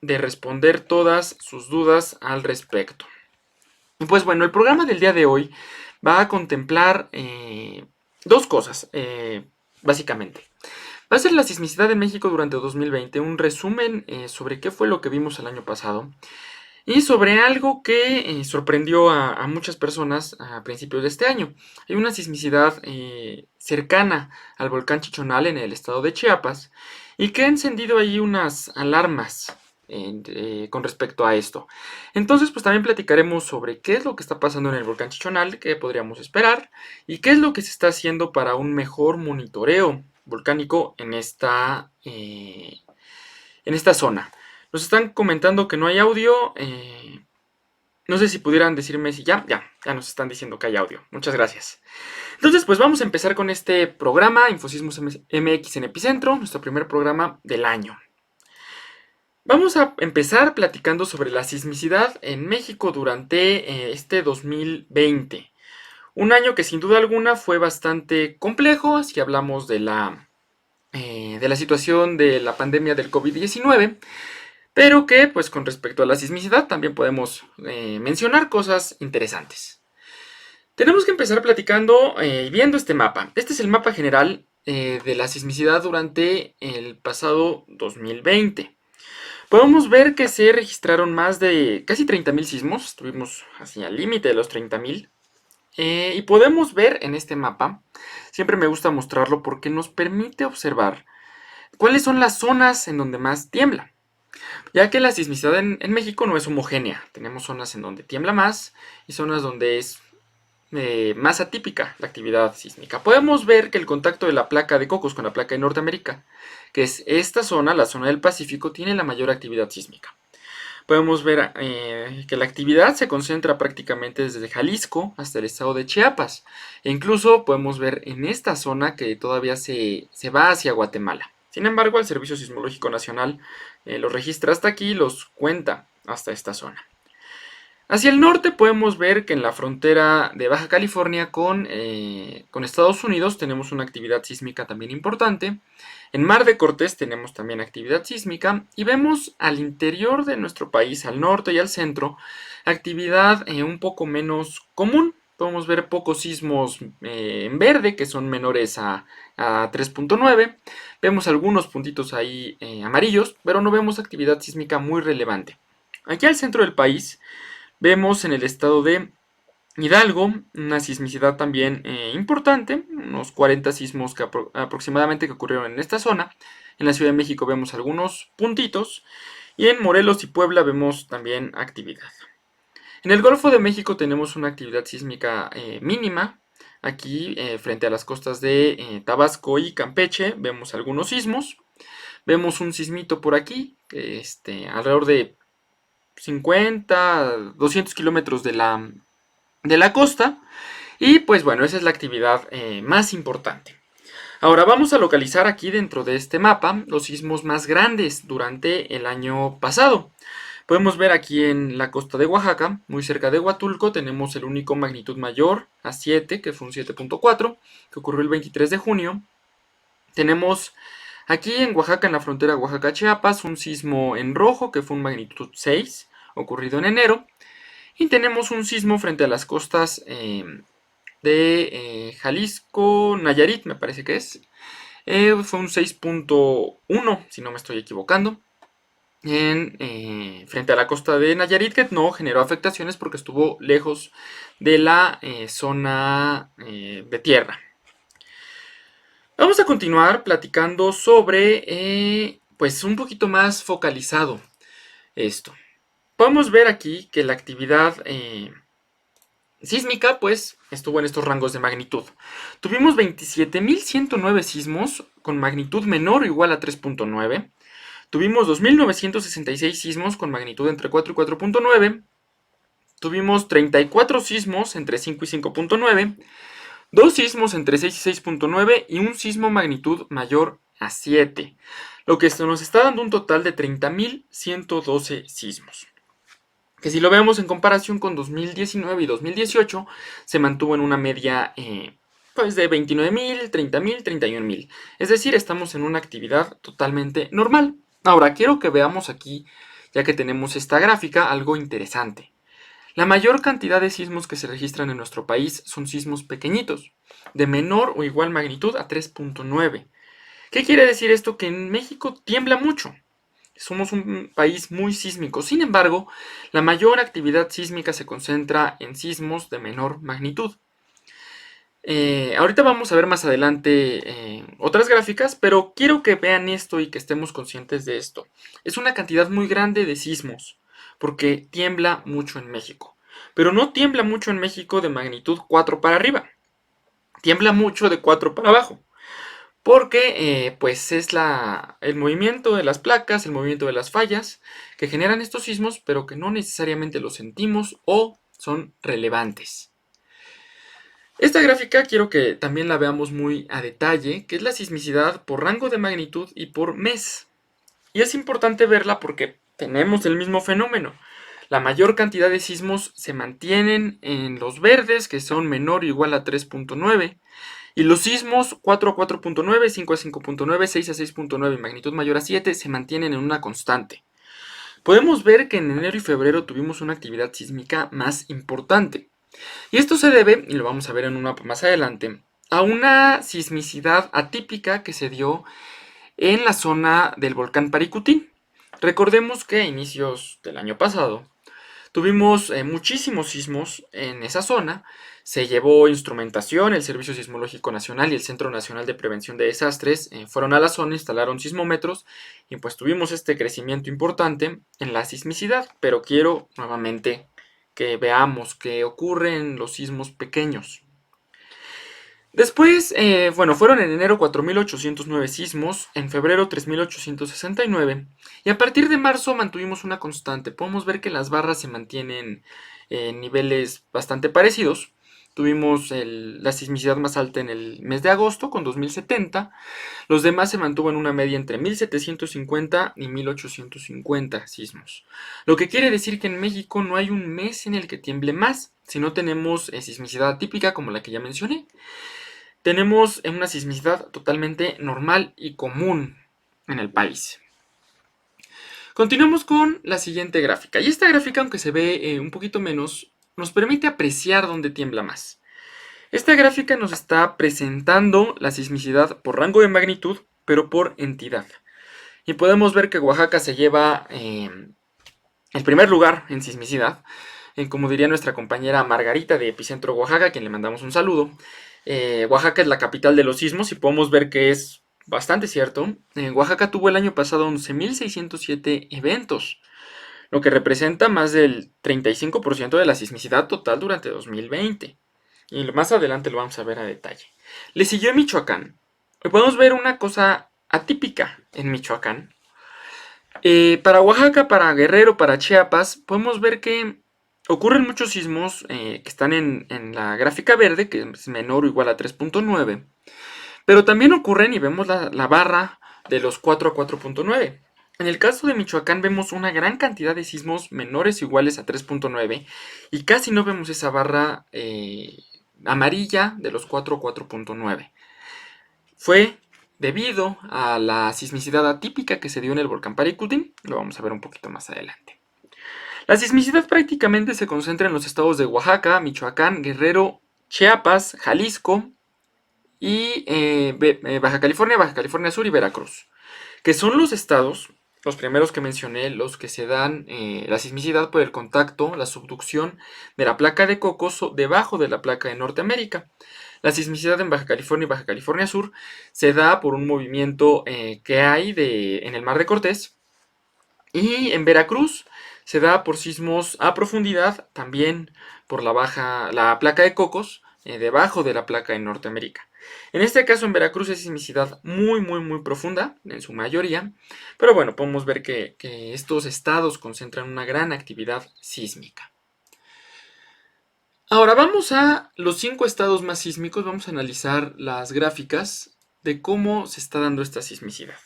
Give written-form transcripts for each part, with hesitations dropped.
de responder todas sus dudas al respecto. Pues bueno, el programa del día de hoy va a contemplar dos cosas, básicamente. Va a ser la sismicidad en México durante 2020, un resumen sobre qué fue lo que vimos el año pasado y sobre algo que sorprendió a muchas personas a principios de este año. Hay una sismicidad cercana al volcán Chichonal en el estado de Chiapas y que ha encendido ahí unas alarmas con respecto a esto. Entonces, pues también platicaremos sobre qué es lo que está pasando en el volcán Chichonal, qué podríamos esperar y qué es lo que se está haciendo para un mejor monitoreo volcánico en esta zona. Nos están comentando que no hay audio. No sé si pudieran decirme si ya nos están diciendo que hay audio. Muchas gracias. Entonces, pues vamos a empezar con este programa, Infosismos MX en Epicentro, nuestro primer programa del año. Vamos a empezar platicando sobre la sismicidad en México durante este 2020. Un año que sin duda alguna fue bastante complejo, si hablamos de la situación de la pandemia del COVID-19, pero que pues con respecto a la sismicidad también podemos mencionar cosas interesantes. Tenemos que empezar platicando y viendo este mapa. Este es el mapa general de la sismicidad durante el pasado 2020. Podemos ver que se registraron más de casi 30.000 sismos, estuvimos así al límite de los 30.000. Y podemos ver en este mapa, siempre me gusta mostrarlo porque nos permite observar cuáles son las zonas en donde más tiembla. Ya que la sismicidad en México no es homogénea, tenemos zonas en donde tiembla más y zonas donde es más atípica la actividad sísmica. Podemos ver que el contacto de la placa de Cocos con la placa de Norteamérica, que es esta zona, la zona del Pacífico, tiene la mayor actividad sísmica. Podemos ver que la actividad se concentra prácticamente desde Jalisco hasta el estado de Chiapas. E incluso podemos ver en esta zona que todavía se va hacia Guatemala. Sin embargo, el Servicio Sismológico Nacional los registra hasta aquí y los cuenta hasta esta zona. Hacia el norte podemos ver que en la frontera de Baja California con Estados Unidos tenemos una actividad sísmica también importante. En Mar de Cortés tenemos también actividad sísmica y vemos al interior de nuestro país, al norte y al centro, actividad un poco menos común. Podemos ver pocos sismos en verde que son menores a 3.9. Vemos algunos puntitos ahí amarillos, pero no vemos actividad sísmica muy relevante. Aquí al centro del país vemos en el estado de Hidalgo una sismicidad también importante, unos 40 sismos aproximadamente que ocurrieron en esta zona. En la Ciudad de México vemos algunos puntitos y en Morelos y Puebla vemos también actividad. En el Golfo de México tenemos una actividad sísmica mínima. Aquí frente a las costas de Tabasco y Campeche vemos algunos sismos. Vemos un sismito por aquí, alrededor de 50, 200 kilómetros de la costa. Y pues bueno, esa es la actividad más importante. Ahora vamos a localizar aquí dentro de este mapa los sismos más grandes durante el año pasado. Podemos ver aquí en la costa de Oaxaca, muy cerca de Huatulco, tenemos el único magnitud mayor a 7, que fue un 7.4, que ocurrió el 23 de junio. Tenemos aquí en Oaxaca, en la frontera Oaxaca-Chiapas, un sismo en rojo, que fue un magnitud 6, ocurrido en enero. Y tenemos un sismo frente a las costas de Jalisco, Nayarit, me parece que es. Fue un 6.1, si no me estoy equivocando. Frente a la costa de Nayarit, que no generó afectaciones porque estuvo lejos de la zona de tierra. Vamos a continuar platicando sobre, pues un poquito más focalizado esto. Podemos ver aquí que la actividad sísmica, pues, estuvo en estos rangos de magnitud. Tuvimos 27.109 sismos con magnitud menor o igual a 3.9. Tuvimos 2.966 sismos con magnitud entre 4 y 4.9. Tuvimos 34 sismos entre 5 y 5.9. 2 sismos entre 6 y 6.9 y un sismo magnitud mayor a 7. Lo que nos está dando un total de 30.112 sismos. Que si lo vemos en comparación con 2019 y 2018, se mantuvo en una media pues de 29.000, 30.000, 31.000. Es decir, estamos en una actividad totalmente normal. Ahora, quiero que veamos aquí ya que tenemos esta gráfica algo interesante. La mayor cantidad de sismos que se registran en nuestro país son sismos pequeñitos, de menor o igual magnitud a 3.9. ¿Qué quiere decir esto? Que en México tiembla mucho. Somos un país muy sísmico. Sin embargo, la mayor actividad sísmica se concentra en sismos de menor magnitud. Ahorita vamos a ver más adelante otras gráficas, pero quiero que vean esto y que estemos conscientes de esto. Es una cantidad muy grande de sismos, porque tiembla mucho en México. Pero no tiembla mucho en México de magnitud 4 para arriba. Tiembla mucho de 4 para abajo. Porque pues es el movimiento de las placas, el movimiento de las fallas que generan estos sismos, pero que no necesariamente los sentimos o son relevantes. Esta gráfica quiero que también la veamos muy a detalle, que es la sismicidad por rango de magnitud y por mes. Y es importante verla porque tenemos el mismo fenómeno. La mayor cantidad de sismos se mantienen en los verdes, que son menor o igual a 3.9. Y los sismos 4 a 4.9, 5 a 5.9, 6 a 6.9 y magnitud mayor a 7 se mantienen en una constante. Podemos ver que en enero y febrero tuvimos una actividad sísmica más importante. Y esto se debe, y lo vamos a ver en un mapa más adelante, a una sismicidad atípica que se dio en la zona del volcán Paricutín. Recordemos que a inicios del año pasado tuvimos muchísimos sismos en esa zona. Se llevó instrumentación, el Servicio Sismológico Nacional y el Centro Nacional de Prevención de Desastres fueron a la zona, instalaron sismómetros y pues tuvimos este crecimiento importante en la sismicidad. Pero quiero nuevamente que veamos qué ocurre en los sismos pequeños. Después, fueron en enero 4.809 sismos, en febrero 3.869 y a partir de marzo mantuvimos una constante. Podemos ver que las barras se mantienen en niveles bastante parecidos. Tuvimos la sismicidad más alta en el mes de agosto con 2.070. Los demás se mantuvo en una media entre 1.750 y 1.850 sismos. Lo que quiere decir que en México no hay un mes en el que tiemble más, si no tenemos sismicidad atípica como la que ya mencioné. Tenemos una sismicidad totalmente normal y común en el país. Continuamos con la siguiente gráfica. Y esta gráfica, aunque se ve un poquito menos, nos permite apreciar dónde tiembla más. Esta gráfica nos está presentando la sismicidad por rango de magnitud, pero por entidad. Y podemos ver que Oaxaca se lleva el primer lugar en sismicidad. Como diría nuestra compañera Margarita de Epicentro Oaxaca, a quien le mandamos un saludo. Oaxaca es la capital de los sismos y podemos ver que es bastante cierto. Oaxaca tuvo el año pasado 11.607 eventos, lo que representa más del 35% de la sismicidad total durante 2020. Y más adelante lo vamos a ver a detalle. Le siguió Michoacán. Hoy podemos ver una cosa atípica en Michoacán. Para Oaxaca, para Guerrero, para Chiapas, podemos ver que ocurren muchos sismos que están en la gráfica verde, que es menor o igual a 3.9. Pero también ocurren, y vemos la barra de los 4 a 4.9. En el caso de Michoacán vemos una gran cantidad de sismos menores o iguales a 3.9 y casi no vemos esa barra amarilla de los 4 a 4.9. Fue debido a la sismicidad atípica que se dio en el volcán Paricutín. Lo vamos a ver un poquito más adelante. La sismicidad prácticamente se concentra en los estados de Oaxaca, Michoacán, Guerrero, Chiapas, Jalisco y Baja California Sur y Veracruz, que son los estados, los primeros que mencioné, los que se dan la sismicidad por el contacto, la subducción de la placa de Cocos debajo de la placa de Norteamérica. La sismicidad en Baja California y Baja California Sur se da por un movimiento que hay en el Mar de Cortés, y en Veracruz se da por sismos a profundidad, también por la placa de Cocos, debajo de la placa de Norteamérica. En este caso en Veracruz es sismicidad muy profunda, en su mayoría, pero bueno, podemos ver que estos estados concentran una gran actividad sísmica. Ahora vamos a los 5 estados más sísmicos, vamos a analizar las gráficas de cómo se está dando esta sismicidad.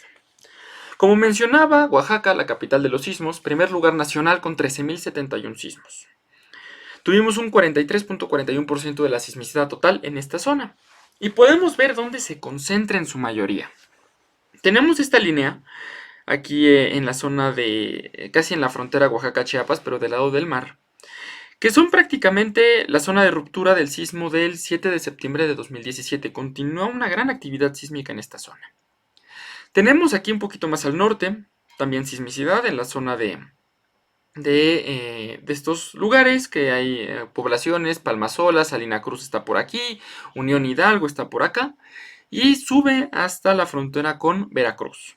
Como mencionaba, Oaxaca, la capital de los sismos, primer lugar nacional con 13.071 sismos. Tuvimos un 43.41% de la sismicidad total en esta zona. Y podemos ver dónde se concentra en su mayoría. Tenemos esta línea aquí en la zona de, casi en la frontera Oaxaca-Chiapas, pero del lado del mar, que son prácticamente la zona de ruptura del sismo del 7 de septiembre de 2017. Continúa una gran actividad sísmica en esta zona. Tenemos aquí un poquito más al norte, también sismicidad en la zona de estos lugares, que hay poblaciones, Palmasola, Salina Cruz está por aquí, Unión Hidalgo está por acá, y sube hasta la frontera con Veracruz.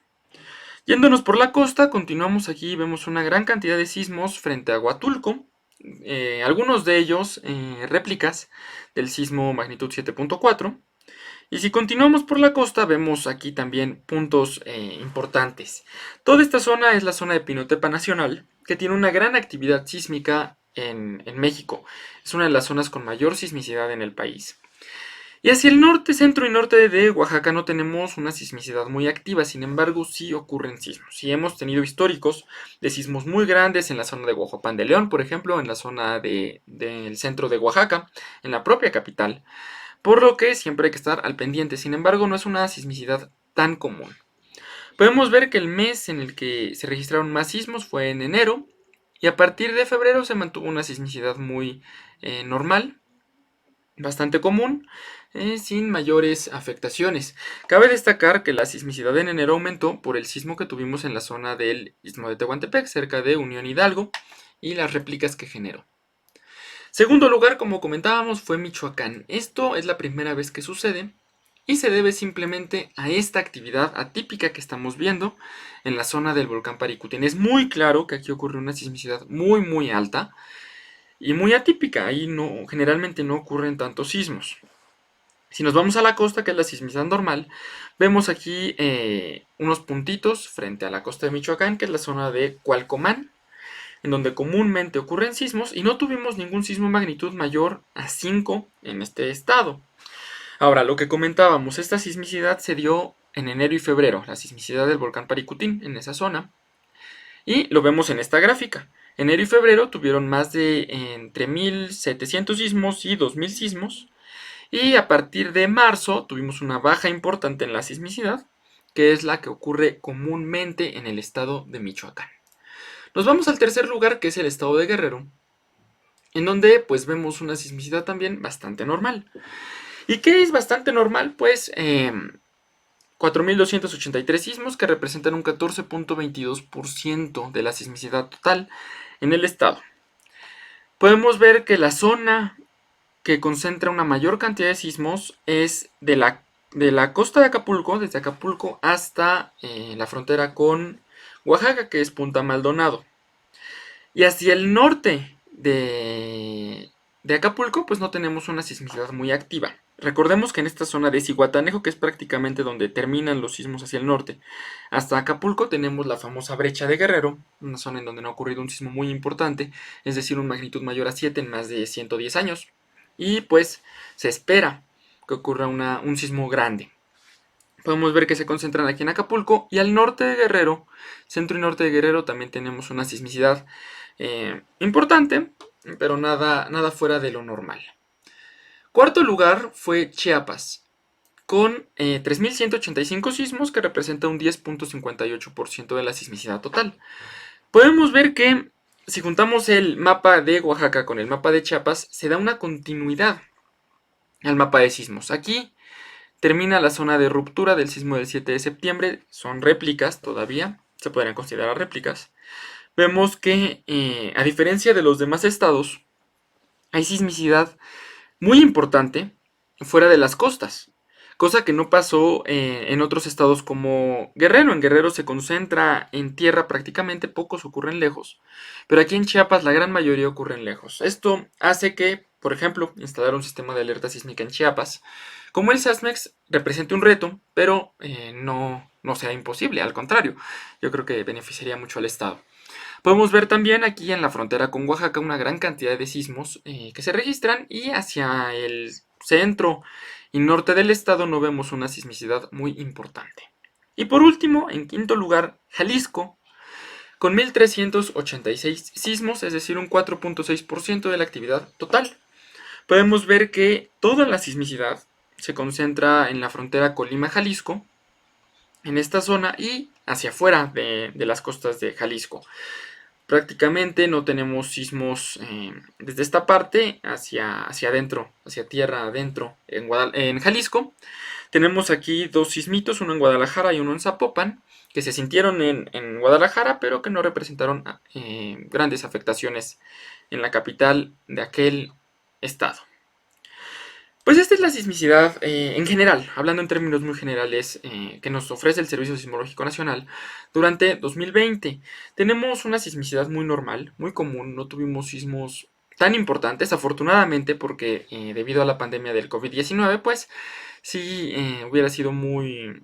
Yéndonos por la costa, continuamos aquí, vemos una gran cantidad de sismos frente a Huatulco, algunos de ellos réplicas del sismo magnitud 7.4. Y si continuamos por la costa, vemos aquí también puntos importantes. Toda esta zona es la zona de Pinotepa Nacional, que tiene una gran actividad sísmica en México. Es una de las zonas con mayor sismicidad en el país. Y hacia el norte, centro y norte de Oaxaca no tenemos una sismicidad muy activa, sin embargo sí ocurren sismos. Sí hemos tenido históricos de sismos muy grandes en la zona de Huajuapan de León, por ejemplo, en la zona del centro de Oaxaca, en la propia capital, por lo que siempre hay que estar al pendiente. Sin embargo, no es una sismicidad tan común. Podemos ver que el mes en el que se registraron más sismos fue en enero, y a partir de febrero se mantuvo una sismicidad muy normal, bastante común, sin mayores afectaciones. Cabe destacar que la sismicidad en enero aumentó por el sismo que tuvimos en la zona del Istmo de Tehuantepec, cerca de Unión Hidalgo, y las réplicas que generó. Segundo lugar, como comentábamos, fue Michoacán. Esto es la primera vez que sucede y se debe simplemente a esta actividad atípica que estamos viendo en la zona del volcán Paricutín. Es muy claro que aquí ocurre una sismicidad muy alta y muy atípica. Ahí generalmente no ocurren tantos sismos. Si nos vamos a la costa, que es la sismicidad normal, vemos aquí unos puntitos frente a la costa de Michoacán, que es la zona de Cualcomán, en donde comúnmente ocurren sismos, y no tuvimos ningún sismo magnitud mayor a 5 en este estado. Ahora, lo que comentábamos, esta sismicidad se dio en enero y febrero, la sismicidad del volcán Paricutín en esa zona, y lo vemos en esta gráfica. Enero y febrero tuvieron más de entre 1.700 sismos y 2.000 sismos, y a partir de marzo tuvimos una baja importante en la sismicidad, que es la que ocurre comúnmente en el estado de Michoacán. Nos vamos al tercer lugar, que es el estado de Guerrero, en donde pues vemos una sismicidad también bastante normal. ¿Y qué es bastante normal? Pues 4.283 sismos, que representan un 14.22% de la sismicidad total en el estado. Podemos ver que la zona que concentra una mayor cantidad de sismos es de la costa de Acapulco, desde Acapulco hasta la frontera con Oaxaca, que es Punta Maldonado. Y hacia el norte de Acapulco, pues no tenemos una sismicidad muy activa. Recordemos que en esta zona de Zihuatanejo, que es prácticamente donde terminan los sismos hacia el norte, hasta Acapulco tenemos la famosa brecha de Guerrero, una zona en donde no ha ocurrido un sismo muy importante, es decir, una magnitud mayor a 7 en más de 110 años. Y pues se espera que ocurra un sismo grande. Podemos ver que se concentran aquí en Acapulco, y al norte de Guerrero, centro y norte de Guerrero, también tenemos una sismicidad importante, pero nada fuera de lo normal. Cuarto lugar fue Chiapas, con 3.185 sismos, que representa un 10.58% de la sismicidad total. Podemos ver que si juntamos el mapa de Oaxaca con el mapa de Chiapas, se da una continuidad al mapa de sismos. Aquí termina la zona de ruptura del sismo del 7 de septiembre, son réplicas todavía, se podrían considerar réplicas. Vemos que, a diferencia de los demás estados, hay sismicidad muy importante fuera de las costas, cosa que no pasó en otros estados como Guerrero. En Guerrero se concentra en tierra prácticamente, pocos ocurren lejos, pero aquí en Chiapas la gran mayoría ocurren lejos. Esto hace que, por ejemplo, instalar un sistema de alerta sísmica en Chiapas, como el SASMEX, represente un reto, pero no sea imposible, al contrario, yo creo que beneficiaría mucho al estado. Podemos ver también aquí en la frontera con Oaxaca una gran cantidad de sismos que se registran, y hacia el centro y norte del estado no vemos una sismicidad muy importante. Y por último, en quinto lugar, Jalisco, con 1.386 sismos, es decir, un 4.6% de la actividad total. Podemos ver que toda la sismicidad se concentra en la frontera Colima-Jalisco, en esta zona y hacia afuera de las costas de Jalisco. Prácticamente no tenemos sismos desde esta parte hacia adentro, hacia tierra adentro en Jalisco. Tenemos aquí dos sismitos, uno en Guadalajara y uno en Zapopan, que se sintieron en Guadalajara, pero que no representaron grandes afectaciones en la capital de aquel estado. Pues esta es la sismicidad en general, hablando en términos muy generales, que nos ofrece el Servicio Sismológico Nacional durante 2020. Tenemos una sismicidad muy normal, muy común, no tuvimos sismos tan importantes, afortunadamente, porque debido a la pandemia del COVID-19, pues sí hubiera sido muy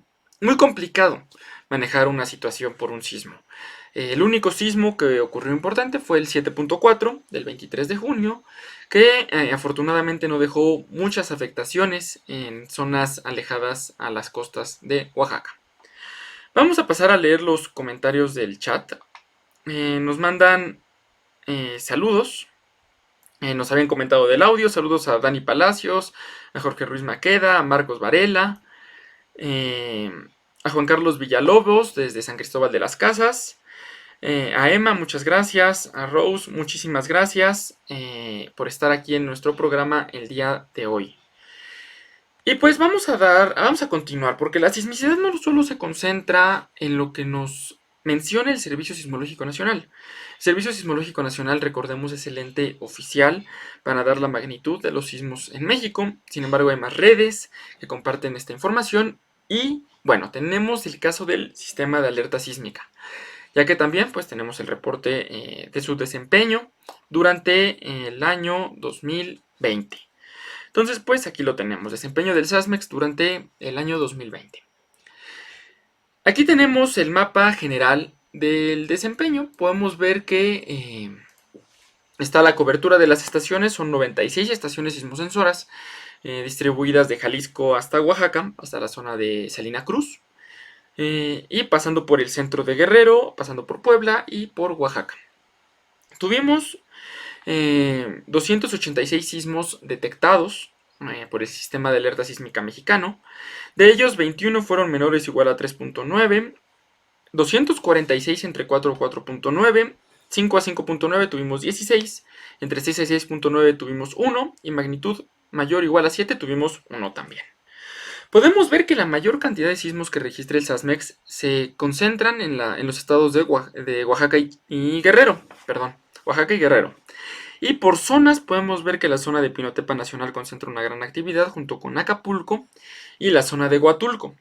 complicado manejar una situación por un sismo. El único sismo que ocurrió importante fue el 7.4 del 23 de junio, que afortunadamente no dejó muchas afectaciones en zonas alejadas a las costas de Oaxaca. Vamos a pasar a leer los comentarios del chat. Nos mandan saludos. Nos habían comentado del audio. Saludos a Dani Palacios, a Jorge Ruiz Maqueda, a Marcos Varela, a Juan Carlos Villalobos desde San Cristóbal de las Casas. A Emma, muchas gracias. A Rose, muchísimas gracias por estar aquí en nuestro programa el día de hoy. Y pues vamos a continuar, porque la sismicidad no solo se concentra en lo que nos menciona el Servicio Sismológico Nacional. El Servicio Sismológico Nacional, recordemos, es el ente oficial para dar la magnitud de los sismos en México. Sin embargo, hay más redes que comparten esta información. Y bueno, tenemos el caso del sistema de alerta sísmica, ya que también pues tenemos el reporte de su desempeño durante el año 2020. Entonces pues aquí lo tenemos, desempeño del SASMEX durante el año 2020. Aquí tenemos el mapa general del desempeño. Podemos ver que está la cobertura de las estaciones, son 96 estaciones sismosensoras distribuidas de Jalisco hasta Oaxaca, hasta la zona de Salina Cruz. Y pasando por el centro de Guerrero, pasando por Puebla y por Oaxaca. Tuvimos 286 sismos detectados por el Sistema de Alerta Sísmica Mexicano. De ellos, 21 fueron menores o igual a 3.9, 246 entre 4 a 4.9, 5 a 5.9 tuvimos 16, entre 6 a 6.9 tuvimos 1 y magnitud mayor o igual a 7 tuvimos 1 también. Podemos ver que la mayor cantidad de sismos que registra el SASMEX se concentran en los estados de Oaxaca y Guerrero. Oaxaca y Guerrero. Y por zonas podemos ver que la zona de Pinotepa Nacional concentra una gran actividad junto con Acapulco y la zona de Huatulco.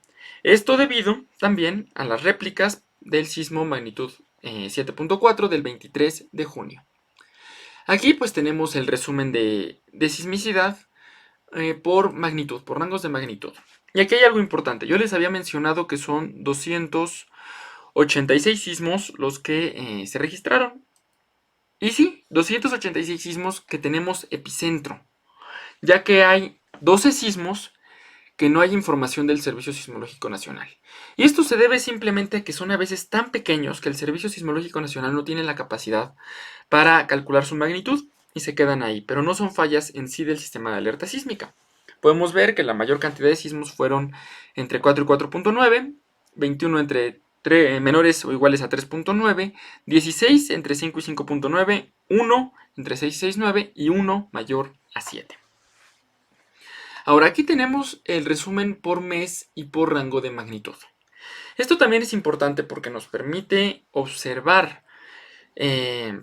Esto debido también a las réplicas del sismo magnitud 7.4 del 23 de junio. Aquí pues tenemos el resumen de sismicidad por magnitud, por rangos de magnitud. Y aquí hay algo importante. Yo les había mencionado que son 286 sismos los que se registraron. Y sí, 286 sismos que tenemos epicentro, ya que hay 12 sismos que no hay información del Servicio Sismológico Nacional. Y esto se debe simplemente a que son a veces tan pequeños que el Servicio Sismológico Nacional no tiene la capacidad para calcular su magnitud y se quedan ahí, pero no son fallas en sí del sistema de alerta sísmica. Podemos ver que la mayor cantidad de sismos fueron entre 4 y 4.9, 21 entre menores o iguales a 3.9, 16 entre 5 y 5.9, 1 entre 6 y 6.9 y 1 mayor a 7. Ahora aquí tenemos el resumen por mes y por rango de magnitud. Esto también es importante porque nos permite observar,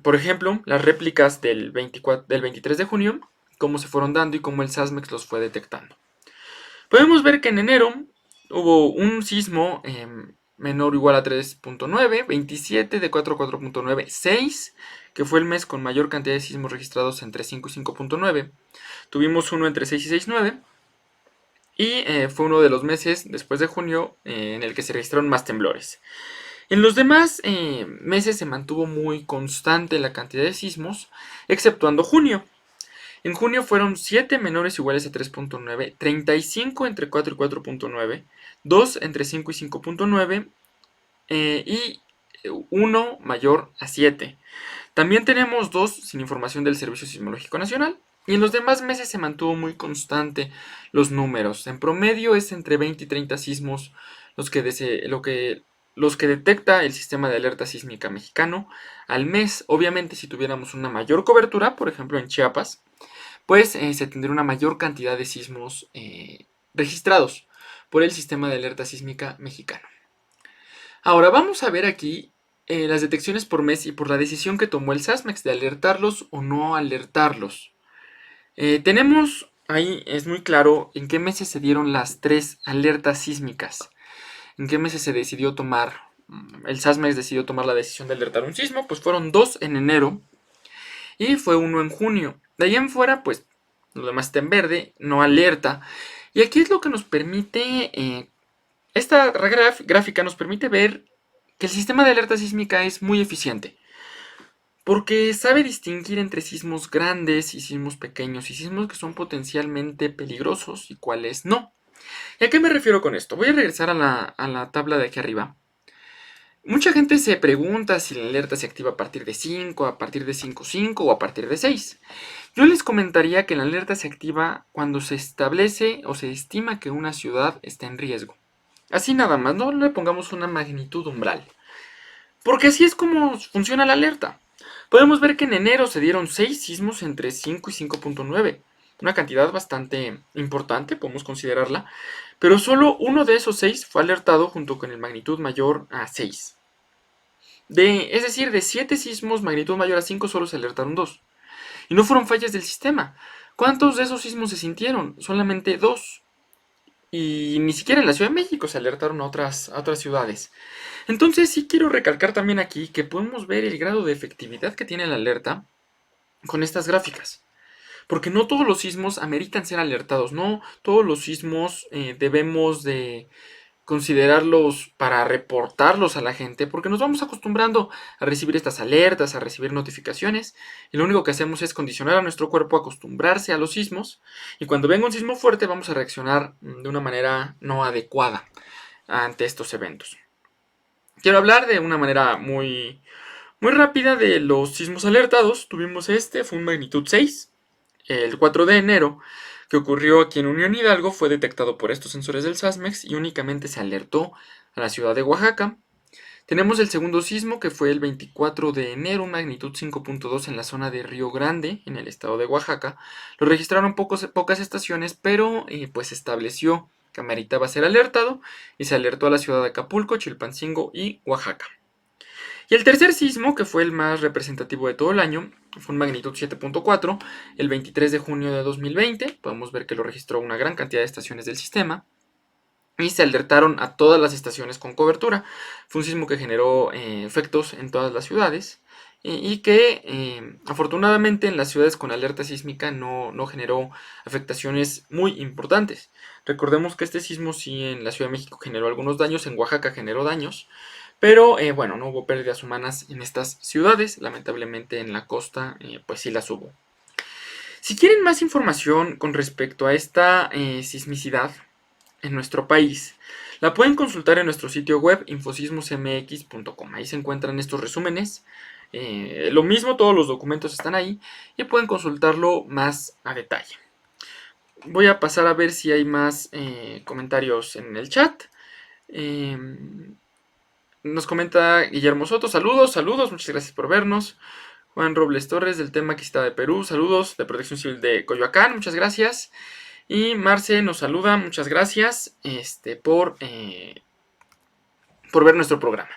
por ejemplo, las réplicas del 23 de junio, cómo se fueron dando y cómo el SASMEX los fue detectando. Podemos ver que en enero hubo un sismo menor o igual a 3.9, 27 de 4 a 4.9, 6, que fue el mes con mayor cantidad de sismos registrados entre 5 y 5.9. Tuvimos uno entre 6 y 6.9. Y fue uno de los meses después de junio en el que se registraron más temblores. En los demás meses se mantuvo muy constante la cantidad de sismos, exceptuando junio. En junio fueron 7 menores o iguales a 3.9, 35 entre 4 y 4.9, 2 entre 5 y 5.9 y 1 mayor a 7. También tenemos 2 sin información del Servicio Sismológico Nacional. Y en los demás meses se mantuvo muy constante los números. En promedio es entre 20 y 30 sismos los que detecta el sistema de alerta sísmica mexicano al mes. Obviamente, si tuviéramos una mayor cobertura, por ejemplo en Chiapas, pues se tendría una mayor cantidad de sismos registrados por el sistema de alerta sísmica mexicano. Ahora vamos a ver aquí las detecciones por mes y por la decisión que tomó el SASMEX de alertarlos o no alertarlos. Tenemos ahí, es muy claro en qué meses se dieron las 3 alertas sísmicas. En qué meses se decidió tomar, el SASMEX decidió tomar la decisión de alertar un sismo. Pues fueron 2 en enero y fue 1 en junio. De ahí en fuera, pues lo demás está en verde, no alerta. Y aquí es lo que nos permite, esta gráfica nos permite ver que el sistema de alerta sísmica es muy eficiente. Porque sabe distinguir entre sismos grandes y sismos pequeños y sismos que son potencialmente peligrosos y cuáles no. ¿Y a qué me refiero con esto? Voy a regresar a la tabla de aquí arriba. Mucha gente se pregunta si la alerta se activa a partir de 5, a partir de 5.5 o a partir de 6. Yo les comentaría que la alerta se activa cuando se establece o se estima que una ciudad está en riesgo. Así nada más, no le pongamos una magnitud umbral. Porque así es como funciona la alerta. Podemos ver que en enero se dieron 6 sismos entre 5 y 5.9. Una cantidad bastante importante, podemos considerarla. Pero solo uno de esos 6 fue alertado junto con el magnitud mayor a 6. Es decir, de 7 sismos magnitud mayor a 5 solo se alertaron 2. Y no fueron fallas del sistema. ¿Cuántos de esos sismos se sintieron? Solamente 2. Y ni siquiera en la Ciudad de México se alertaron a otras ciudades. Entonces sí quiero recalcar también aquí que podemos ver el grado de efectividad que tiene la alerta con estas gráficas. Porque no todos los sismos ameritan ser alertados, no todos los sismos debemos de considerarlos para reportarlos a la gente, porque nos vamos acostumbrando a recibir estas alertas, a recibir notificaciones, y lo único que hacemos es condicionar a nuestro cuerpo a acostumbrarse a los sismos, y cuando venga un sismo fuerte vamos a reaccionar de una manera no adecuada ante estos eventos. Quiero hablar de una manera muy rápida de los sismos alertados. Tuvimos fue un magnitud 6, el 4 de enero, que ocurrió aquí en Unión Hidalgo, fue detectado por estos sensores del SASMEX y únicamente se alertó a la ciudad de Oaxaca. Tenemos el segundo sismo, que fue el 24 de enero, magnitud 5.2 en la zona de Río Grande, en el estado de Oaxaca. Lo registraron pocas estaciones, pero pues se estableció que ameritaba ser alertado y se alertó a la ciudad de Acapulco, Chilpancingo y Oaxaca. Y el tercer sismo, que fue el más representativo de todo el año, fue un magnitud 7.4, el 23 de junio de 2020. Podemos ver que lo registró una gran cantidad de estaciones del sistema. Y se alertaron a todas las estaciones con cobertura. Fue un sismo que generó efectos en todas las ciudades. Y que afortunadamente en las ciudades con alerta sísmica no generó afectaciones muy importantes. Recordemos que este sismo sí en la Ciudad de México generó algunos daños, en Oaxaca generó daños, pero bueno, no hubo pérdidas humanas en estas ciudades. Lamentablemente en la costa pues sí las hubo. Si quieren más información con respecto a esta sismicidad en nuestro país, la pueden consultar en nuestro sitio web infosismosmx.com. Ahí se encuentran estos resúmenes. Lo mismo, todos los documentos están ahí y pueden consultarlo más a detalle. Voy a pasar a ver si hay más comentarios en el chat. Nos comenta Guillermo Soto, saludos, muchas gracias por vernos. Juan Robles Torres, del tema que está de Perú, saludos, de Protección Civil de Coyoacán, muchas gracias. Y Marce nos saluda, muchas gracias por ver nuestro programa.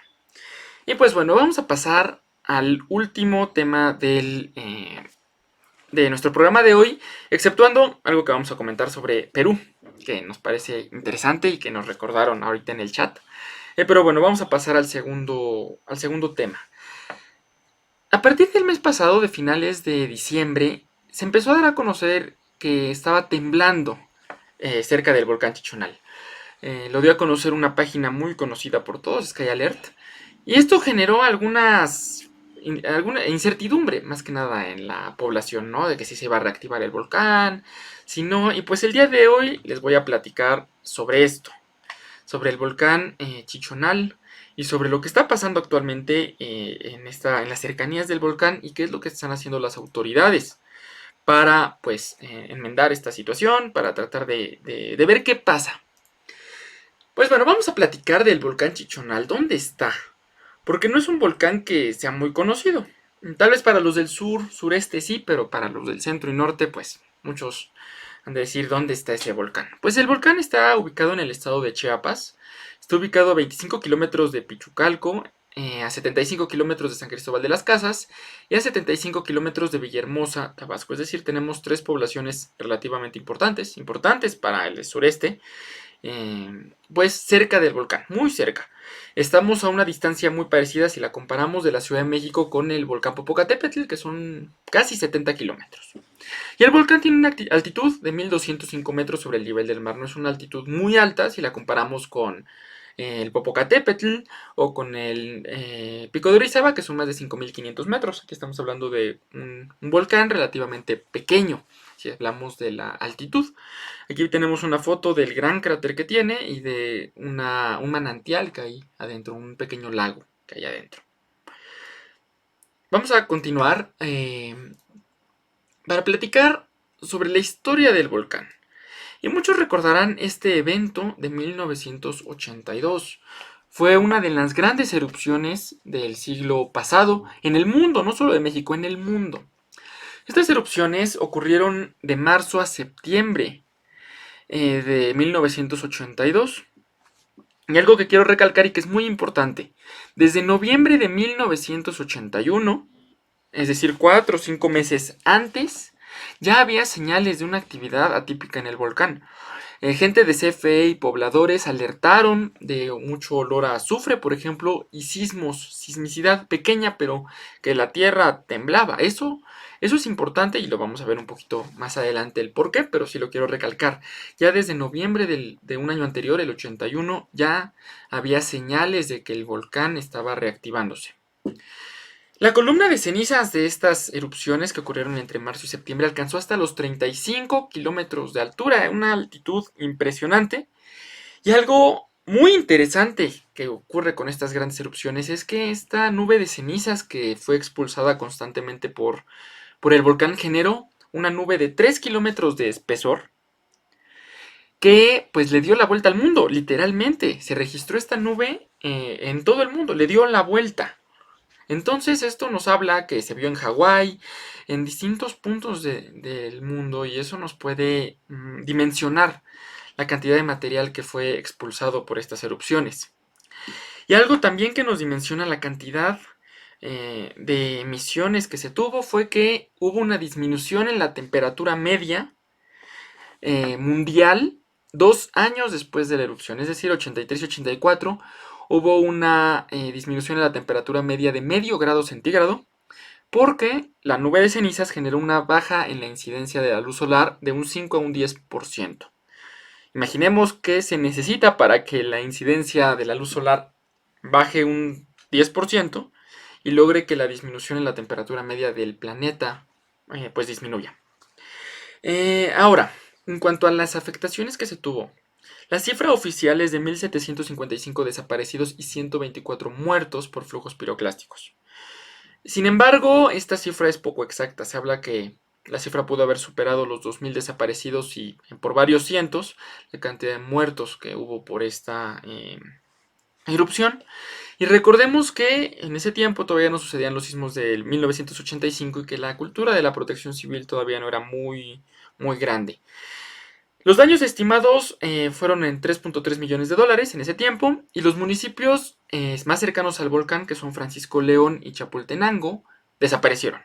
Y pues bueno, vamos a pasar al último tema de nuestro programa de hoy, exceptuando algo que vamos a comentar sobre Perú, que nos parece interesante y que nos recordaron ahorita en el chat. Pero bueno, vamos a pasar al segundo tema. A partir del mes pasado, de finales de diciembre, se empezó a dar a conocer que estaba temblando cerca del volcán Chichonal. Lo dio a conocer una página muy conocida por todos, Sky Alert. Y esto generó alguna incertidumbre, más que nada en la población, ¿no? De que si se iba a reactivar el volcán, si no. Y pues el día de hoy les voy a platicar sobre esto, sobre el volcán Chichonal y sobre lo que está pasando actualmente en las cercanías del volcán y qué es lo que están haciendo las autoridades para pues enmendar esta situación, para tratar de ver qué pasa. Pues bueno, vamos a platicar del volcán Chichonal. ¿Dónde está? Porque no es un volcán que sea muy conocido. Tal vez para los del sur, sureste sí, pero para los del centro y norte, pues muchos han de decir dónde está ese volcán. Pues el volcán está ubicado en el estado de Chiapas. Está ubicado a 25 kilómetros de Pichucalco, a 75 kilómetros de San Cristóbal de las Casas y a 75 kilómetros de Villahermosa, Tabasco. Es decir, tenemos tres poblaciones relativamente importantes para el sureste, pues cerca del volcán, muy cerca. Estamos a una distancia muy parecida si la comparamos de la Ciudad de México con el volcán Popocatépetl, que son casi 70 kilómetros. Y el volcán tiene una altitud de 1205 metros sobre el nivel del mar. No es una altitud muy alta si la comparamos con el Popocatépetl o con el Pico de Orizaba, que son más de 5500 metros. Aquí estamos hablando de un volcán relativamente pequeño, si hablamos de la altitud. Aquí tenemos una foto del gran cráter que tiene y de un manantial que hay adentro, un pequeño lago que hay adentro. Vamos a continuar para platicar sobre la historia del volcán. Y muchos recordarán este evento de 1982. Fue una de las grandes erupciones del siglo pasado en el mundo, no solo de México, en el mundo. Estas erupciones ocurrieron de marzo a septiembre de 1982. Y algo que quiero recalcar y que es muy importante, desde noviembre de 1981, es decir, 4 o 5 meses antes, ya había señales de una actividad atípica en el volcán. Gente de CFE y pobladores alertaron de mucho olor a azufre, por ejemplo, y sismicidad pequeña, pero que la tierra temblaba. Eso es importante y lo vamos a ver un poquito más adelante el por qué, pero sí lo quiero recalcar. Ya desde noviembre de un año anterior, el 81, ya había señales de que el volcán estaba reactivándose. La columna de cenizas de estas erupciones que ocurrieron entre marzo y septiembre alcanzó hasta los 35 kilómetros de altura, una altitud impresionante. Y algo muy interesante que ocurre con estas grandes erupciones es que esta nube de cenizas que fue expulsada constantemente por el volcán generó una nube de 3 kilómetros de espesor que pues le dio la vuelta al mundo, literalmente. Se registró esta nube en todo el mundo, le dio la vuelta. Entonces esto nos habla que se vio en Hawái, en distintos puntos del mundo, y eso nos puede dimensionar la cantidad de material que fue expulsado por estas erupciones. Y algo también que nos dimensiona la cantidad de emisiones que se tuvo fue que hubo una disminución en la temperatura media mundial 2 años después de la erupción, es decir, 83 y 84, hubo una disminución en la temperatura media de medio grado centígrado, porque la nube de cenizas generó una baja en la incidencia de la luz solar de un 5 a un 10%. Imaginemos que se necesita para que la incidencia de la luz solar baje un 10% y logre que la disminución en la temperatura media del planeta pues disminuya. Ahora, en cuanto a las afectaciones que se tuvo, la cifra oficial es de 1.755 desaparecidos y 124 muertos por flujos piroclásticos. Sin embargo, esta cifra es poco exacta. Se habla que la cifra pudo haber superado los 2.000 desaparecidos y por varios cientos la cantidad de muertos que hubo por esta erupción. Y recordemos que en ese tiempo todavía no sucedían los sismos del 1985 y que la cultura de la protección civil todavía no era muy grande. Los daños estimados fueron en 3.3 millones de dólares en ese tiempo, y los municipios más cercanos al volcán, que son Francisco León y Chapultenango, desaparecieron.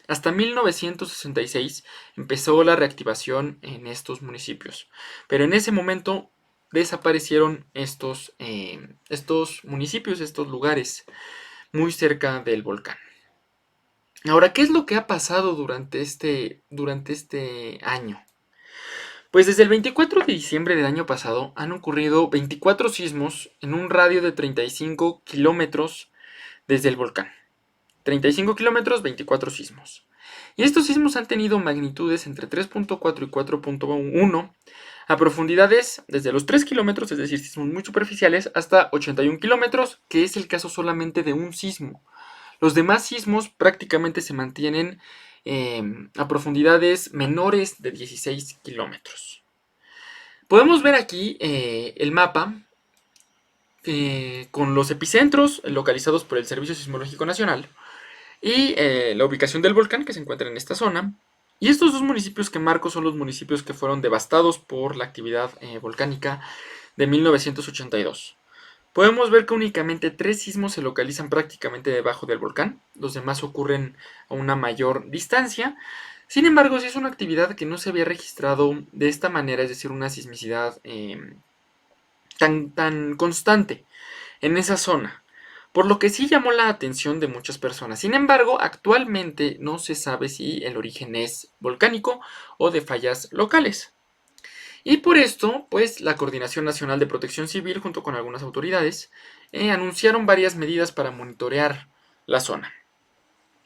Hasta 1966 empezó la reactivación en estos municipios, pero en ese momento desaparecieron estos municipios, estos lugares muy cerca del volcán. Ahora, ¿qué es lo que ha pasado durante este año? Pues desde el 24 de diciembre del año pasado han ocurrido 24 sismos en un radio de 35 kilómetros desde el volcán. 35 kilómetros, 24 sismos. Y estos sismos han tenido magnitudes entre 3.4 y 4.1 a profundidades desde los 3 kilómetros, es decir, sismos muy superficiales, hasta 81 kilómetros, que es el caso solamente de un sismo. Los demás sismos prácticamente se mantienen a profundidades menores de 16 kilómetros. Podemos ver aquí el mapa con los epicentros localizados por el Servicio Sismológico Nacional y la ubicación del volcán que se encuentra en esta zona. Y estos dos municipios que marco son los municipios que fueron devastados por la actividad volcánica de 1982. Podemos ver que únicamente 3 sismos se localizan prácticamente debajo del volcán, los demás ocurren a una mayor distancia. Sin embargo, sí es una actividad que no se había registrado de esta manera, es decir, una sismicidad tan constante en esa zona, por lo que sí llamó la atención de muchas personas. Sin embargo, actualmente no se sabe si el origen es volcánico o de fallas locales. Y por esto, pues la Coordinación Nacional de Protección Civil, junto con algunas autoridades, anunciaron varias medidas para monitorear la zona.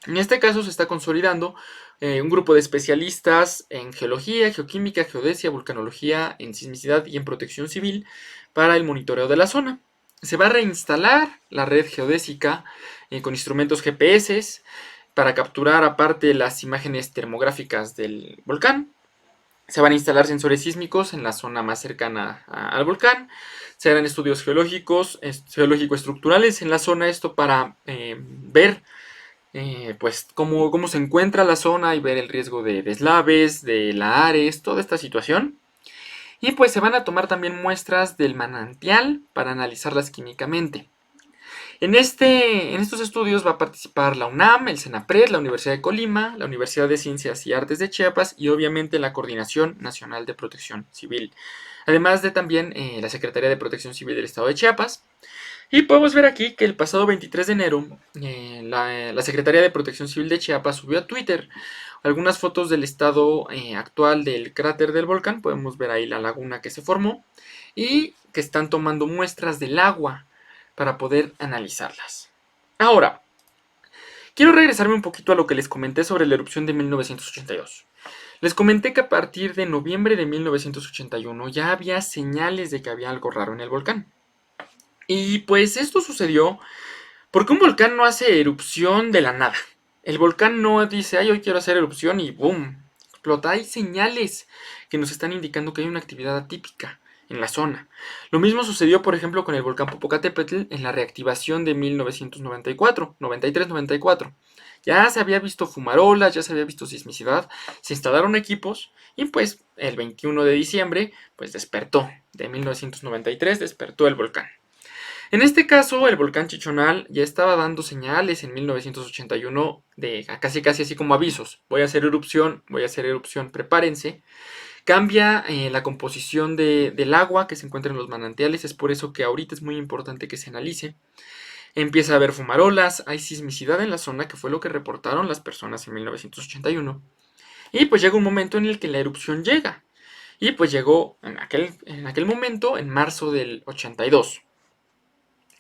En este caso se está consolidando un grupo de especialistas en geología, geoquímica, geodesia, vulcanología, en sismicidad y en protección civil para el monitoreo de la zona. Se va a reinstalar la red geodésica con instrumentos GPS para capturar aparte las imágenes termográficas del volcán. Se van a instalar sensores sísmicos en la zona más cercana al volcán. Se harán estudios geológicos, geológico-estructurales en la zona, esto para ver pues cómo se encuentra la zona y ver el riesgo de deslaves, de lahares, toda esta situación. Y pues se van a tomar también muestras del manantial para analizarlas químicamente. En estos estudios va a participar la UNAM, el CENAPRED, la Universidad de Colima, la Universidad de Ciencias y Artes de Chiapas y obviamente la Coordinación Nacional de Protección Civil. Además de también la Secretaría de Protección Civil del Estado de Chiapas. Y podemos ver aquí que el pasado 23 de enero la Secretaría de Protección Civil de Chiapas subió a Twitter algunas fotos del estado actual del cráter del volcán. Podemos ver ahí la laguna que se formó y que están tomando muestras del agua para poder analizarlas. Ahora, quiero regresarme un poquito a lo que les comenté sobre la erupción de 1982. Les comenté que a partir de noviembre de 1981 ya había señales de que había algo raro en el volcán. Y pues esto sucedió porque un volcán no hace erupción de la nada. El volcán no dice, ay, hoy quiero hacer erupción y boom, explota. Hay señales que nos están indicando que hay una actividad atípica en la zona. Lo mismo sucedió, por ejemplo, con el volcán Popocatépetl en la reactivación de 1994, 93-94. Ya se había visto fumarolas, ya se había visto sismicidad, se instalaron equipos y pues el 21 de diciembre pues despertó. De 1993 despertó el volcán. En este caso, el volcán Chichonal ya estaba dando señales en 1981 de casi así como avisos. Voy a hacer erupción, prepárense. Cambia la composición del agua que se encuentra en los manantiales, es por eso que ahorita es muy importante que se analice. Empieza a haber fumarolas, hay sismicidad en la zona, que fue lo que reportaron las personas en 1981. Y pues llega un momento en el que la erupción llega. Y pues llegó en aquel momento, en marzo del 82.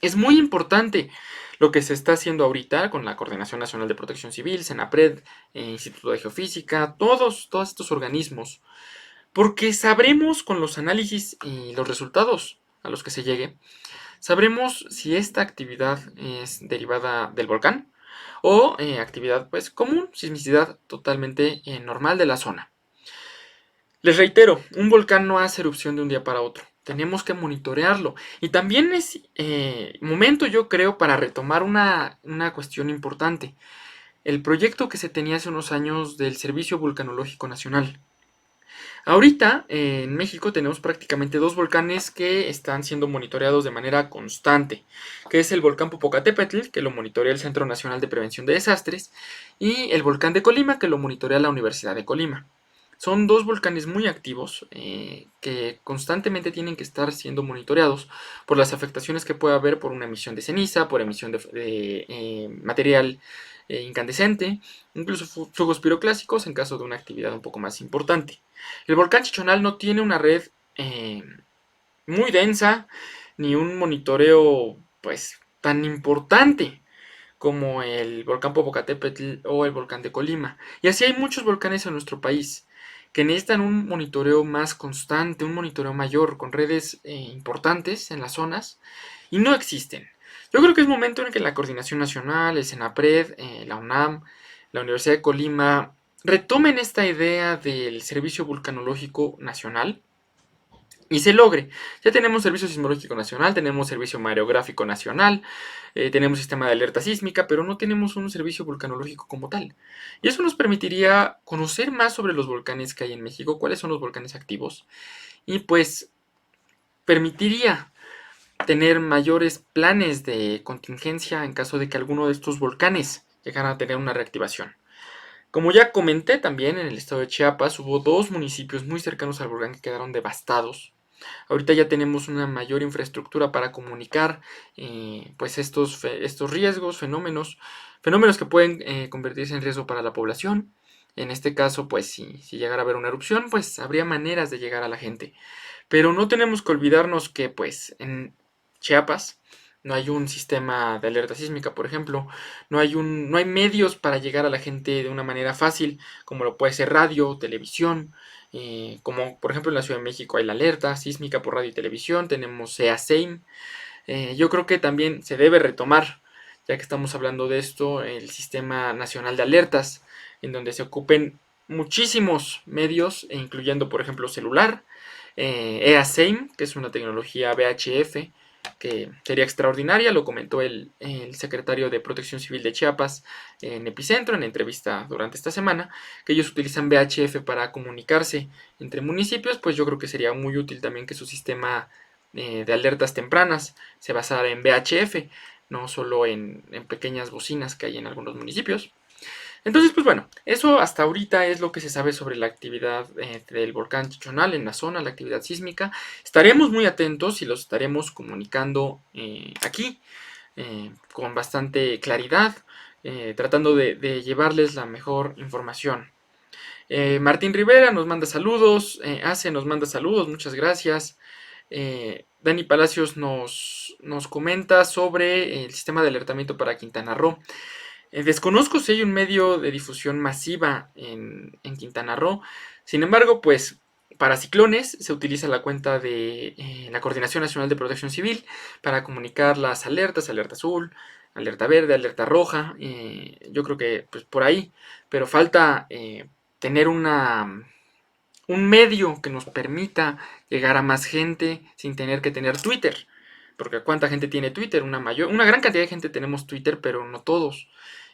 Es muy importante lo que se está haciendo ahorita con la Coordinación Nacional de Protección Civil, CENAPRED, Instituto de Geofísica, todos estos organismos, porque sabremos con los análisis y los resultados a los que se llegue, sabremos si esta actividad es derivada del volcán o actividad pues común, sismicidad totalmente normal de la zona. Les reitero, un volcán no hace erupción de un día para otro. Tenemos que monitorearlo. Y también es momento, yo creo, para retomar una cuestión importante. El proyecto que se tenía hace unos años del Servicio Vulcanológico Nacional. Ahorita en México tenemos prácticamente 2 volcanes que están siendo monitoreados de manera constante, que es el volcán Popocatépetl, que lo monitorea el Centro Nacional de Prevención de Desastres, y el volcán de Colima, que lo monitorea la Universidad de Colima. Son 2 volcanes muy activos que constantemente tienen que estar siendo monitoreados por las afectaciones que puede haber por una emisión de ceniza, por emisión de material incandescente, incluso fuegos piroclásticos en caso de una actividad un poco más importante. El volcán Chichonal no tiene una red muy densa ni un monitoreo pues tan importante como el volcán Popocatépetl o el volcán de Colima. Y así hay muchos volcanes en nuestro país que necesitan un monitoreo más constante, un monitoreo mayor, con redes importantes en las zonas, y no existen. Yo creo que es momento en que la Coordinación Nacional, el CENAPRED, la UNAM, la Universidad de Colima, retomen esta idea del Servicio Vulcanológico Nacional y se logre. Ya tenemos Servicio Sismológico Nacional, tenemos Servicio Mareográfico Nacional, tenemos sistema de alerta sísmica, pero no tenemos un servicio vulcanológico como tal. Y eso nos permitiría conocer más sobre los volcanes que hay en México, cuáles son los volcanes activos, y pues permitiría tener mayores planes de contingencia en caso de que alguno de estos volcanes llegara a tener una reactivación. Como ya comenté también, en el estado de Chiapas hubo dos municipios muy cercanos al volcán que quedaron devastados. Ahorita ya tenemos una mayor infraestructura para comunicar pues estos riesgos, fenómenos que pueden convertirse en riesgo para la población. En este caso, pues si llegara a haber una erupción, pues habría maneras de llegar a la gente. Pero no tenemos que olvidarnos que pues en Chiapas no hay un sistema de alerta sísmica, por ejemplo, no hay medios para llegar a la gente de una manera fácil, como lo puede ser radio, televisión, como por ejemplo en la Ciudad de México hay la alerta sísmica por radio y televisión, tenemos SEASEIM. Yo creo que también se debe retomar, ya que estamos hablando de esto, el Sistema Nacional de Alertas, en donde se ocupen muchísimos medios, incluyendo por ejemplo celular, EASEIM, que es una tecnología VHF, que sería extraordinaria, lo comentó el secretario de Protección Civil de Chiapas en Epicentro, en entrevista durante esta semana, que ellos utilizan VHF para comunicarse entre municipios, pues yo creo que sería muy útil también que su sistema de alertas tempranas se basara en VHF, no solo en pequeñas bocinas que hay en algunos municipios. Entonces, pues bueno, eso hasta ahorita es lo que se sabe sobre la actividad del volcán Chichonal en la zona, la actividad sísmica. Estaremos muy atentos y los estaremos comunicando aquí con bastante claridad, tratando de llevarles la mejor información. Martín Rivera nos manda saludos, Ace nos manda saludos, muchas gracias. Dani Palacios nos comenta sobre el sistema de alertamiento para Quintana Roo. Desconozco si hay un medio de difusión masiva en Quintana Roo. Sin embargo, pues para ciclones se utiliza la cuenta de la Coordinación Nacional de Protección Civil para comunicar las alertas, alerta azul, alerta verde, alerta roja. Yo creo que pues por ahí, pero falta tener un medio que nos permita llegar a más gente sin tener que tener Twitter. Porque ¿cuánta gente tiene Twitter? Una gran cantidad de gente tenemos Twitter, pero no todos.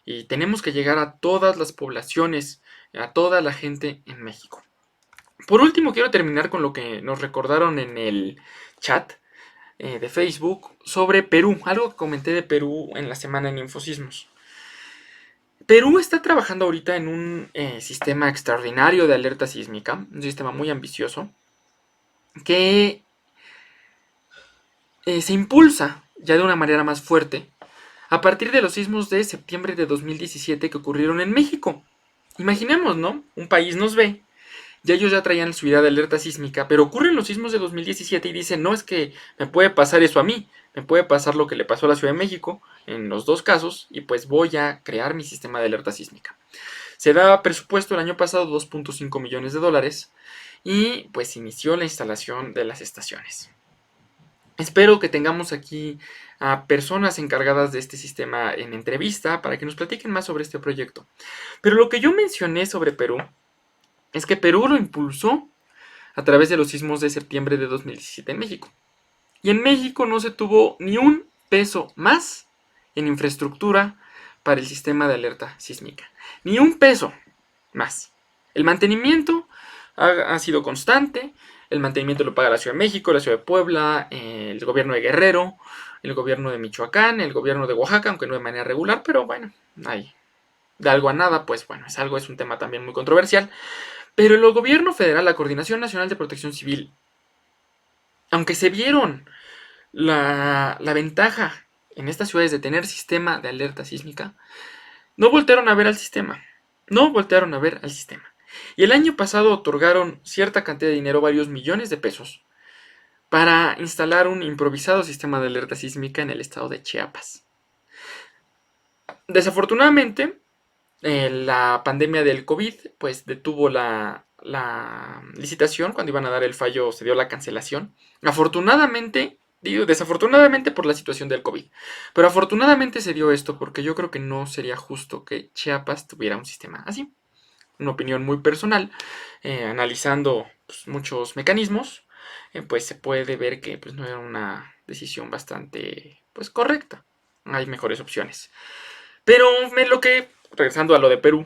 Y tenemos que llegar a todas las poblaciones, a toda la gente en México. Por último, quiero terminar con lo que nos recordaron en el chat de Facebook sobre Perú. Algo que comenté de Perú en la semana en Infosismos. Perú está trabajando ahorita en un sistema extraordinario de alerta sísmica, un sistema muy ambicioso, que se impulsa ya de una manera más fuerte a partir de los sismos de septiembre de 2017 que ocurrieron en México. Imaginemos, ¿no? Un país nos ve, ya ellos ya traían su idea de alerta sísmica, pero ocurren los sismos de 2017 y dicen, no, es que me puede pasar eso a mí, me puede pasar lo que le pasó a la Ciudad de México en los dos casos y pues voy a crear mi sistema de alerta sísmica. Se da presupuesto el año pasado 2.5 millones de dólares y pues inició la instalación de las estaciones. Espero que tengamos aquí a personas encargadas de este sistema en entrevista para que nos platiquen más sobre este proyecto. Pero lo que yo mencioné sobre Perú es que Perú lo impulsó a través de los sismos de septiembre de 2017 en México. Y en México no se tuvo ni un peso más en infraestructura para el sistema de alerta sísmica. Ni un peso más. El mantenimiento ha sido constante. El mantenimiento lo paga la Ciudad de México, la Ciudad de Puebla, el gobierno de Guerrero, el gobierno de Michoacán, el gobierno de Oaxaca, aunque no de manera regular, pero bueno, hay de algo a nada, pues bueno, es un tema también muy controversial. Pero el gobierno federal, la Coordinación Nacional de Protección Civil, aunque se vieron la ventaja en estas ciudades de tener sistema de alerta sísmica, no voltearon a ver al sistema. No voltearon a ver al sistema. Y el año pasado otorgaron cierta cantidad de dinero, varios millones de pesos, para instalar un improvisado sistema de alerta sísmica en el estado de Chiapas. Desafortunadamente, la pandemia del COVID pues detuvo la licitación. Cuando iban a dar el fallo se dio la cancelación. Afortunadamente, digo desafortunadamente por la situación del COVID, pero afortunadamente se dio esto porque yo creo que no sería justo que Chiapas tuviera un sistema así. Una opinión muy personal, analizando pues, muchos mecanismos. pues se puede ver que pues, no era una decisión bastante pues correcta. Hay mejores opciones. Pero regresando a lo de Perú,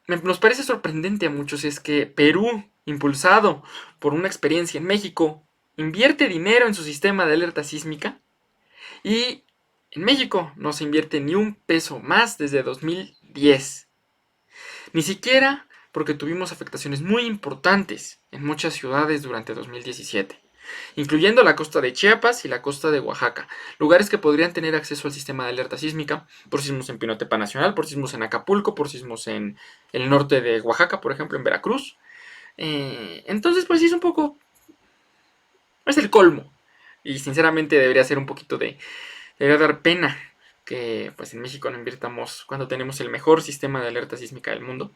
nos parece sorprendente a muchos es que Perú, impulsado por una experiencia en México, invierte dinero en su sistema de alerta sísmica y en México no se invierte ni un peso más desde 2010. Ni siquiera porque tuvimos afectaciones muy importantes en muchas ciudades durante 2017, incluyendo la costa de Chiapas y la costa de Oaxaca, lugares que podrían tener acceso al sistema de alerta sísmica por sismos en Pinotepa Nacional, por sismos en Acapulco, por sismos en el norte de Oaxaca, por ejemplo, en Veracruz. Entonces, pues sí es un poco... es el colmo. Y sinceramente debería ser un poquito de... debería dar pena que pues en México no invirtamos cuando tenemos el mejor sistema de alerta sísmica del mundo.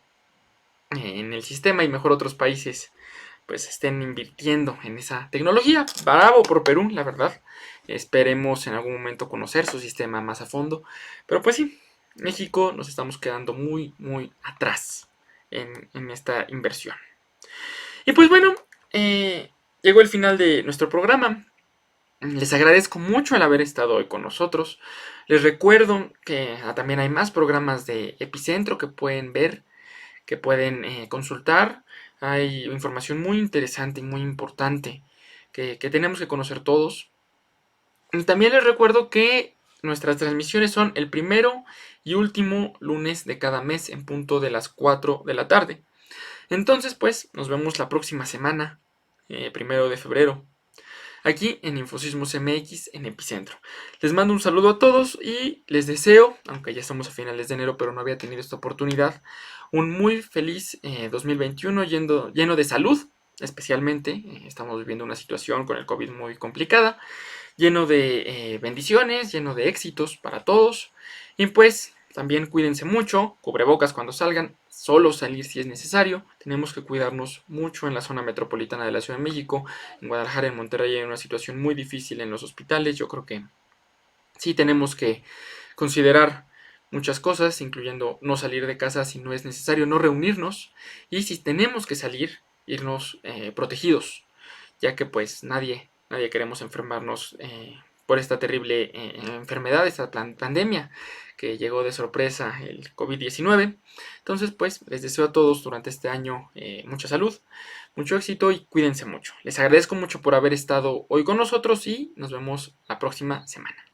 En el sistema y mejor otros países pues estén invirtiendo en esa tecnología. Bravo por Perú, la verdad. Esperemos en algún momento conocer su sistema más a fondo. Pero pues sí, México nos estamos quedando muy, muy atrás en esta inversión. Y pues bueno, llegó el final de nuestro programa. Les agradezco mucho el haber estado hoy con nosotros. Les recuerdo que también hay más programas de Epicentro que pueden ver, que pueden consultar. Hay información muy interesante y muy importante que tenemos que conocer todos. Y también les recuerdo que nuestras transmisiones son el primero y último lunes de cada mes en punto de las 4 de la tarde. Entonces, pues, nos vemos la próxima semana, 1 de febrero, aquí en Infosismos MX en Epicentro. Les mando un saludo a todos y les deseo, aunque ya estamos a finales de enero, pero no había tenido esta oportunidad, un muy feliz 2021 lleno de salud, especialmente. Estamos viviendo una situación con el COVID muy complicada, lleno de bendiciones, lleno de éxitos para todos. Y pues también cuídense mucho, cubrebocas cuando salgan, solo salir si es necesario. Tenemos que cuidarnos mucho en la zona metropolitana de la Ciudad de México. En Guadalajara, en Monterrey hay una situación muy difícil en los hospitales. Yo creo que sí tenemos que considerar muchas cosas, incluyendo no salir de casa si no es necesario, no reunirnos. Y si tenemos que salir, irnos protegidos, ya que pues nadie queremos enfermarnos por esta terrible enfermedad, esta pandemia que llegó de sorpresa, el COVID-19. Entonces, pues, les deseo a todos durante este año mucha salud, mucho éxito y cuídense mucho. Les agradezco mucho por haber estado hoy con nosotros y nos vemos la próxima semana.